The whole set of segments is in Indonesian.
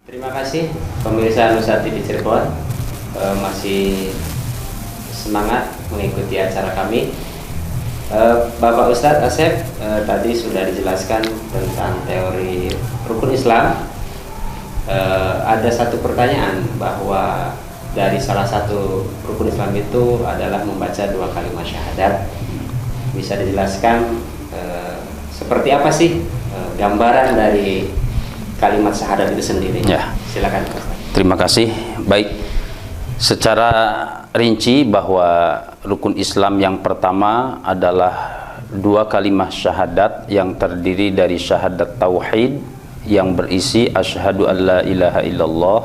Terima kasih pemirsa Nusa TV Cirebon, masih semangat mengikuti acara kami. Bapak Ustadz Asep tadi sudah dijelaskan tentang teori rukun Islam. Ada satu pertanyaan bahwa dari salah satu rukun Islam itu adalah membaca 2 kalimat syahadat. Bisa dijelaskan seperti apa sih gambaran dari kalimat syahadat itu sendiri? Ya. Silakan Ustaz. Terima kasih. Baik, secara rinci bahwa rukun Islam yang pertama adalah 2 kalimat syahadat yang terdiri dari syahadat tauhid yang berisi asyhadu alla ilaha illallah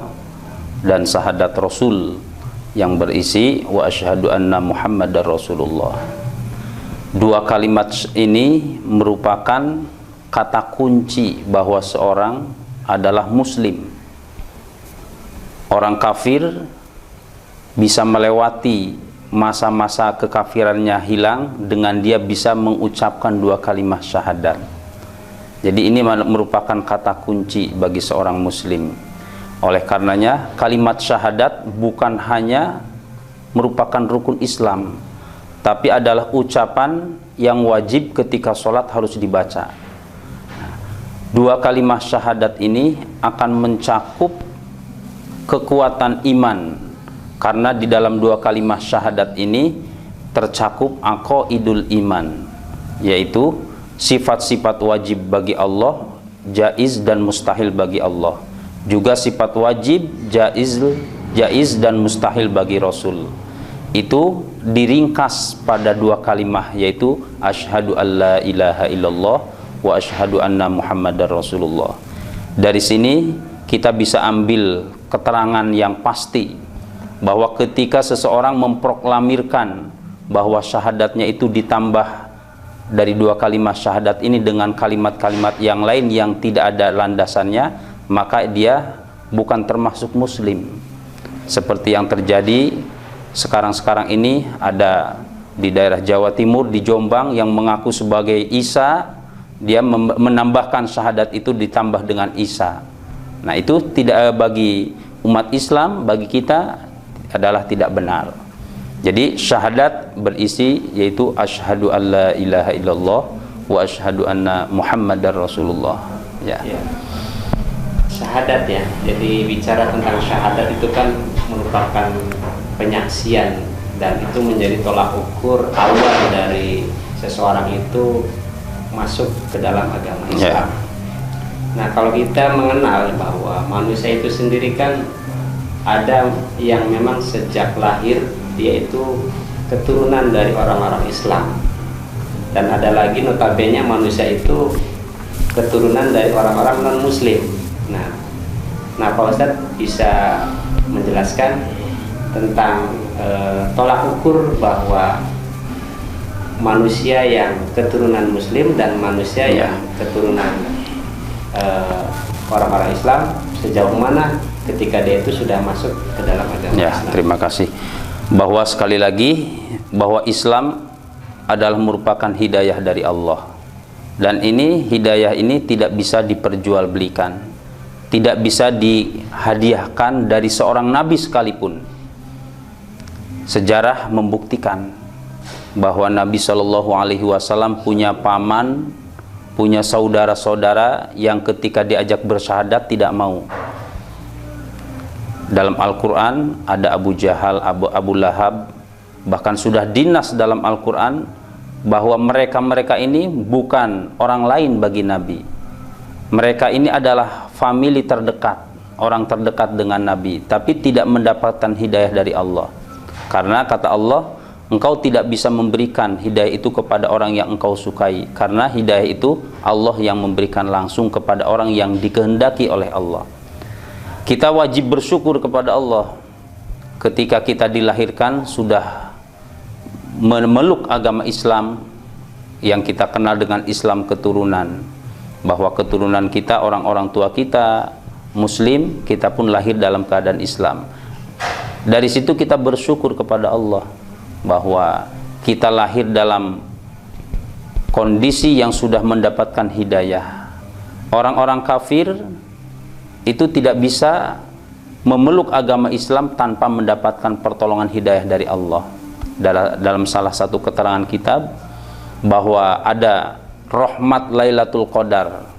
dan syahadat rasul yang berisi wa asyhadu anna muhammadar rasulullah. 2 kalimat ini merupakan kata kunci bahwa seorang adalah muslim. Orang kafir bisa melewati masa-masa kekafirannya hilang dengan dia bisa mengucapkan 2 kalimat syahadat. Jadi ini merupakan kata kunci bagi seorang muslim. Oleh karenanya kalimat syahadat bukan hanya merupakan rukun Islam, tapi adalah ucapan yang wajib ketika sholat harus dibaca. 2 kalimat syahadat ini akan mencakup kekuatan iman, karena di dalam 2 kalimat syahadat ini tercakup aqaidul iman, yaitu sifat-sifat wajib bagi Allah, jaiz dan mustahil bagi Allah, juga sifat wajib, jaiz dan mustahil bagi Rasul. Itu diringkas pada 2 kalimat, yaitu asyhadu alla ilaha illallah wa asyhadu anna muhammadar rasulullah. Dari sini kita bisa ambil keterangan yang pasti bahwa ketika seseorang memproklamirkan bahwa syahadatnya itu ditambah dari 2 kalimat syahadat ini dengan kalimat-kalimat yang lain yang tidak ada landasannya, maka dia bukan termasuk muslim. Seperti yang terjadi sekarang-sekarang ini, ada di daerah Jawa Timur, di Jombang, yang mengaku sebagai Isa, dia menambahkan syahadat itu ditambah dengan Isa. Nah, itu tidak, bagi umat Islam, bagi kita adalah tidak benar. Jadi syahadat berisi yaitu asyhadu alla ilaha illallah wa asyhadu anna muhammadar rasulullah. Ya. Syahadat ya. Jadi bicara tentang syahadat itu kan merupakan penyaksian, dan itu menjadi tolak ukur awal dari seseorang itu masuk ke dalam agama Islam. Nah, kalau kita mengenal bahwa manusia itu sendiri kan ada yang memang sejak lahir dia itu keturunan dari orang-orang Islam, dan ada lagi notabene manusia itu keturunan dari orang-orang non-muslim. Nah Pak Ustadz bisa menjelaskan tentang tolak ukur bahwa manusia yang keturunan muslim dan manusia yang keturunan orang-orang Islam sejauh mana ketika dia itu sudah masuk ke dalam agama Islam? Terima kasih. Bahwa sekali lagi bahwa Islam adalah merupakan hidayah dari Allah, dan ini hidayah ini tidak bisa diperjualbelikan, tidak bisa dihadiahkan dari seorang nabi sekalipun. Sejarah membuktikan bahwa Nabi Shallallahu Alaihi Wasallam punya paman, punya saudara-saudara yang ketika diajak bersyahadat tidak mau. Dalam Al-Quran ada Abu Jahal, Abu Lahab, bahkan sudah dinas dalam Al-Quran bahwa mereka ini bukan orang lain bagi Nabi. Mereka ini adalah famili terdekat, orang terdekat dengan Nabi, tapi tidak mendapatkan hidayah dari Allah. Karena kata Allah, engkau tidak bisa memberikan hidayah itu kepada orang yang engkau sukai, karena hidayah itu Allah yang memberikan langsung kepada orang yang dikehendaki oleh Allah. Kita wajib bersyukur kepada Allah ketika kita dilahirkan sudah memeluk agama Islam yang kita kenal dengan Islam keturunan, bahwa keturunan kita, orang-orang tua kita muslim, kita pun lahir dalam keadaan Islam. Dari situ kita bersyukur kepada Allah bahwa kita lahir dalam kondisi yang sudah mendapatkan hidayah. Orang-orang kafir itu tidak bisa memeluk agama Islam tanpa mendapatkan pertolongan hidayah dari Allah. Dalam salah satu keterangan kitab bahwa ada rahmat Lailatul Qadar.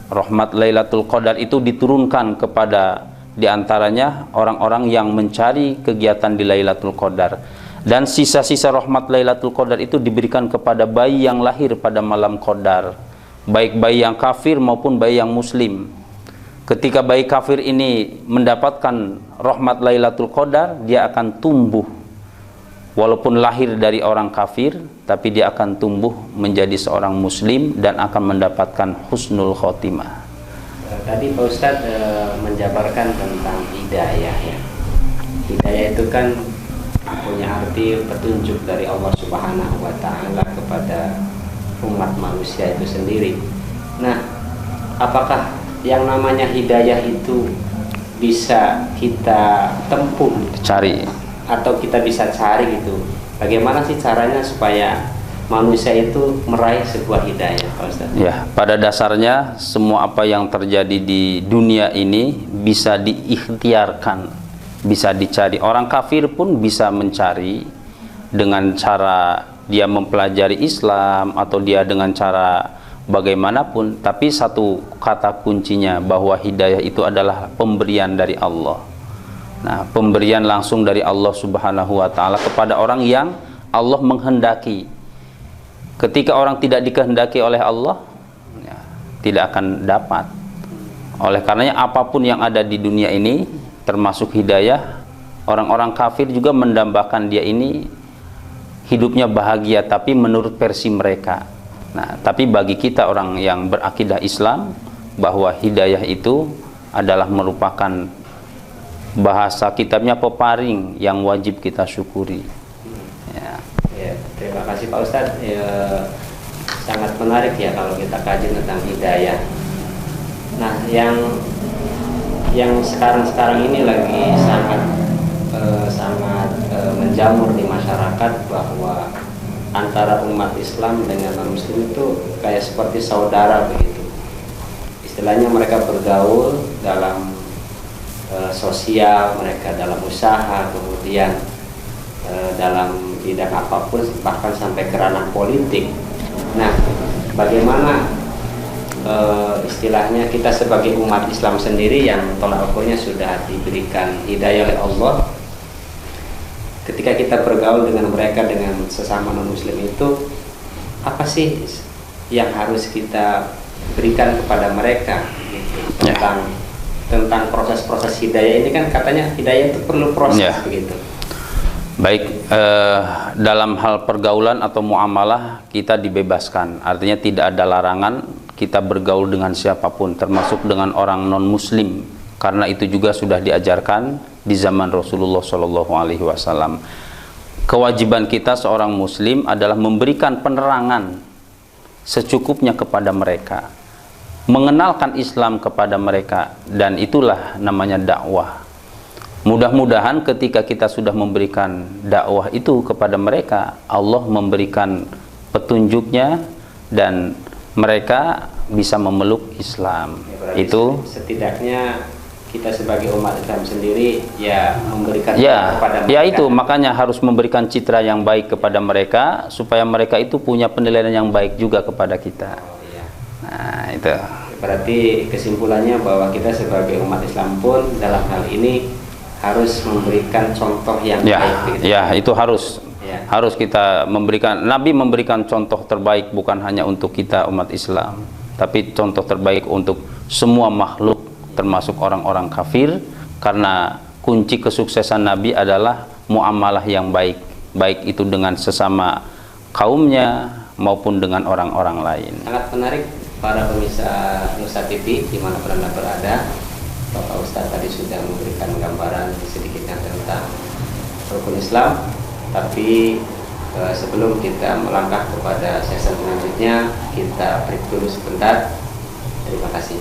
Rahmat Lailatul Qadar itu diturunkan kepada diantaranya orang-orang yang mencari kegiatan di Lailatul Qadar. Dan sisa-sisa rahmat Lailatul Qadar itu diberikan kepada bayi yang lahir pada malam Qadar, baik bayi yang kafir maupun bayi yang muslim. Ketika bayi kafir ini mendapatkan rahmat Lailatul Qadar, dia akan tumbuh. Walaupun lahir dari orang kafir, tapi dia akan tumbuh menjadi seorang muslim dan akan mendapatkan husnul khotimah. Tadi Pak Ustadz menjabarkan tentang hidayah ya. Hidayah itu kan punya arti petunjuk dari Allah Subhanahu wa Ta'ala kepada umat manusia itu sendiri. Nah, apakah yang namanya hidayah itu bisa kita tempuh, Cari. atau kita bisa cari gitu? Bagaimana sih caranya supaya manusia itu meraih sebuah hidayah, Pak Ustaz? Ya, pada dasarnya semua apa yang terjadi di dunia ini bisa diikhtiarkan, bisa dicari. Orang kafir pun bisa mencari dengan cara dia mempelajari Islam atau dia dengan cara bagaimanapun, tapi satu kata kuncinya bahwa hidayah itu adalah pemberian dari Allah. Nah, pemberian langsung dari Allah Subhanahu wa Ta'ala kepada orang yang Allah menghendaki. Ketika orang tidak dikehendaki oleh Allah, ya, tidak akan dapat. Oleh karenanya apapun yang ada di dunia ini, termasuk hidayah, orang-orang kafir juga mendambakan dia ini hidupnya bahagia, tapi menurut versi mereka. Nah, tapi bagi kita orang yang berakidah Islam, bahwa hidayah itu adalah merupakan bahasa kitabnya peparing yang wajib kita syukuri. Ya. Ya, terima kasih Pak Ustadz. Ya, sangat menarik ya kalau kita kaji tentang hidayah. Nah, yang sekarang ini lagi sangat menjamur di masyarakat bahwa antara umat Islam dengan non-Muslim itu kayak seperti saudara begitu. Istilahnya mereka bergaul dalam sosial, mereka dalam usaha, kemudian dalam bidang apapun, bahkan sampai ke ranah politik. Nah, bagaimana istilahnya kita sebagai umat Islam sendiri yang tolak ukurnya sudah diberikan hidayah oleh Allah, ketika kita bergaul dengan mereka, dengan sesama non-Muslim itu, apa sih yang harus kita berikan kepada mereka gitu, tentang proses-proses hidayah ini? Kan katanya hidayah itu perlu proses begitu. Baik, dalam hal pergaulan atau muamalah kita dibebaskan, artinya tidak ada larangan kita bergaul dengan siapapun, termasuk dengan orang non-Muslim, karena itu juga sudah diajarkan di zaman Rasulullah SAW. Kewajiban kita seorang Muslim adalah memberikan penerangan secukupnya kepada mereka, mengenalkan Islam kepada mereka, dan itulah namanya dakwah. Mudah-mudahan ketika kita sudah memberikan dakwah itu kepada mereka, Allah memberikan petunjuknya dan mereka bisa memeluk Islam. Ya, itu setidaknya kita sebagai umat Islam sendiri ya memberikan kepada mereka. Ya, itu makanya harus memberikan citra yang baik kepada mereka supaya mereka itu punya penilaian yang baik juga kepada kita. Iya. Nah, itu. Berarti kesimpulannya bahwa kita sebagai umat Islam pun dalam hal ini harus memberikan contoh yang baik. Begitu. Ya, itu harus. Ya. Harus kita memberikan, Nabi memberikan contoh terbaik bukan hanya untuk kita umat Islam, tapi contoh terbaik untuk semua makhluk, termasuk orang-orang kafir, karena kunci kesuksesan Nabi adalah muamalah yang baik, baik itu dengan sesama kaumnya maupun dengan orang-orang lain. Sangat menarik para pemirsa Nusa TV dimanapun Anda berada. Bapak Ustadz tadi sudah memberikan gambaran sedikitnya tentang rukun Islam, tapi sebelum kita melangkah kepada sesi selanjutnya, kita break dulu sebentar. Terima kasih.